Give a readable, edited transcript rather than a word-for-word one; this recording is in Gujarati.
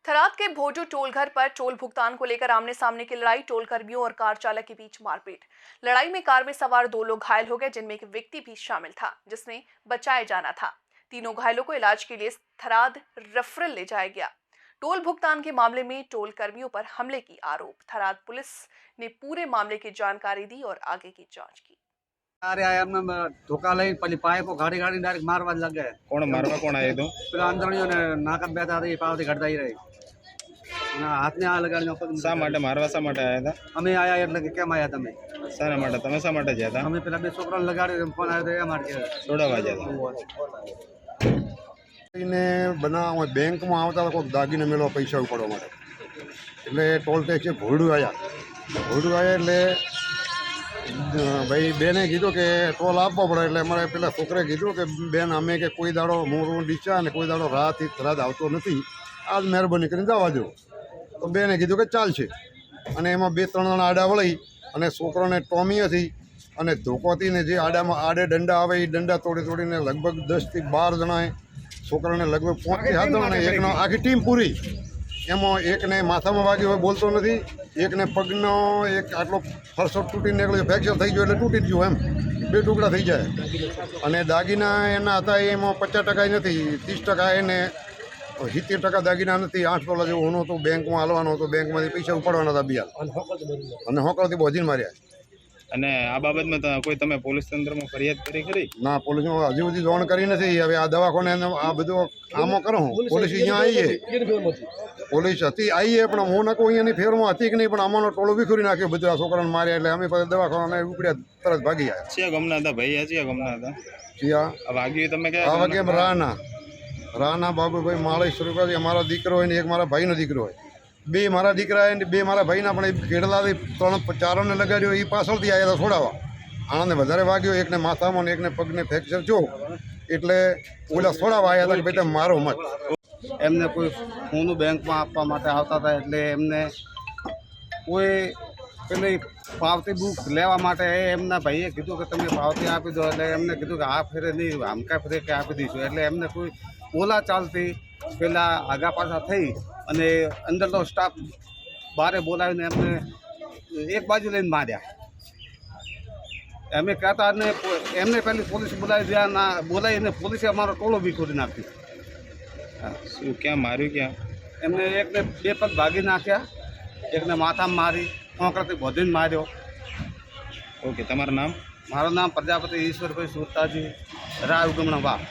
थराद के भोजू टोलघर पर टोल भुगतान को लेकर आमने सामने की लड़ाई, टोल कर्मियों और कार चालक के बीच मारपीट। लड़ाई में कार में सवार 2 लोग घायल हो गए, जिनमें एक व्यक्ति भी शामिल था जिसने बचाए जाना था। तीनों घायलों को इलाज के लिए थराद रेफरल ले जाया गया। टोल भुगतान के मामले में टोल कर्मियों पर हमले की आरोप। थराद पुलिस ने पूरे मामले की जानकारी दी और आगे की जांच की। अरे एમને ધોકા લઈ પછી પાઇપો ગાડી ગાડી ડાયરેક્ટ મારવા જ લાગે। કોણ મારવા કોણ આવ્યું હતું? પેલા અંદરણીઓને નાકા બેઠા હતા એ પાવથી ઘડતા રહી અને હાથને આ લગાડીને શા માટે મારવા શા માટે આવ્યા હતા? અમે આયા એટલે કે કેમ આયા તમે? શાના માટે? તમે શા માટે ગયા હતા? અમે પેલા બે છોકરાને લગાડી ફોન આવ્યો એ માટે છોડાવવા ગયા હતા। ને બનાવવા બેંકમાં આવતા કોઈક દાગીને મેળવા પૈસા ઉપાડવા માટે એટલે ટોલ ટેક્સે ભોરડું આવ્યા એટલે ભાઈ બેને કીધું કે ટોલ આપવો પડે એટલે અમારે પેલા છોકરાએ કીધું કે બેન અમે કે કોઈ દાડો મોરું ડીચા અને કોઈ દાડો રાત આવતો નથી, આજ મહેરબાની કરીને જવા દો। તો બેને કીધું કે ચાલશે અને એમાં 2-3 જણા આડા વળી અને છોકરાને ટોમી હતી અને ધોકોથી ને જે આડે દંડા આવે એ દંડા તોડીને લગભગ 10 થી 12 જણાએ છોકરાને લગભગ 5 થી 7 જણાને એકનો આખી ટીમ પૂરી એમાં એકને માથામાં વાગ્યો હોય બોલતો નથી, એકને પગનો એક આટલો ફરસો તૂટીને નીકળ્યો, ફ્રેક્ચર થઈ ગયો એટલે તૂટી જ ગયો, એમ 2 ટુકડા થઈ જાય। અને દાગીના એના હતા એમાં 50% નથી, 30% એને 70% દાગીના નથી, 8 તોલા જેવો હોનો હતો, બેંકમાં હાલવાનો હતો, બેંકમાંથી પૈસા ઉપાડવાના હતા બિયાલ અને હોકળથી બોજીને માર્યા। અને આ બાબતમાં કોઈ તમે પોલીસ તંત્રમાં ફરિયાદ કરી ખરી? ના, પોલીસમાં હજી સુધી જાણ કરી નથી। હવે આ દવાખાને આ બધું આમો કરો પોલીસ અહીંયા આવીએ, પોલીસ હતી આવીએ પણ હું નકો અહીંયાની ફેરમાં હતી કે નહીં પણ અમારો ટોળો વિખુરી નાખ્યો, બધું આ છોકરાને માર્યા એટલે અમે પછી દવાખાને ઉપડ્યા તરત ભાગી આવ્યા। છે ગમના હતા ભાઈ? આ છે ગમના હતા? સિયા આ વાગ્યું તમે કે આ વાગે રાના બાબુભાઈ માળી સ્વરૂપથી અમારો દીકરો હોય ને એક મારા ભાઈનો દીકરો હોય, 2 મારા દીકરા હોય ને 2 મારા ભાઈના પણ ખેડલાથી 3-4ને લગાડ્યો, એ પાછળથી આવ્યા હતા છોડાવવા। આણંદને વધારે વાગ્યો, એકને માથામાં ને એકને પગને ફ્રેક્ચર જો એટલે ઓલા છોડાવવા આવ્યા હતા કે ભાઈ તમે મારો મત। એમને કોઈ સોનું બેંકમાં આપવા માટે આવતા હતા એટલે એમને કોઈ પેલી પાવતી બુક લેવા માટે એમના ભાઈએ કીધું કે તમે પાવતી આપી દો એટલે એમને કીધું કે આ ફેરે નહીં, આમકા ફેરે કે આપી દઈશું। એટલે એમને કોઈ બોલા ચાલતી પેલા આગા પાછા થઈ અને અંદરનો સ્ટાફ બહારે બોલાવીને એમને એક બાજુ લઈને માર્યા। અમે કહેતા અને એમને પહેલી પોલીસ બોલાવી ગયા, ના બોલાવીને પોલીસે અમારો ટોળો બી ખોલી નાખ્યો। શું ક્યાં માર્યું? ક્યાં? એમને એકને 2 પગ ભાગી નાખ્યા, એકને માથામાં મારી, હોંકળથી બોધીને માર્યો। ઓકે, તમારું નામ? મારું નામ પ્રજાપતિ ઈશ્વરભાઈ સુરતાજી, રાવ ગમણા વાહ।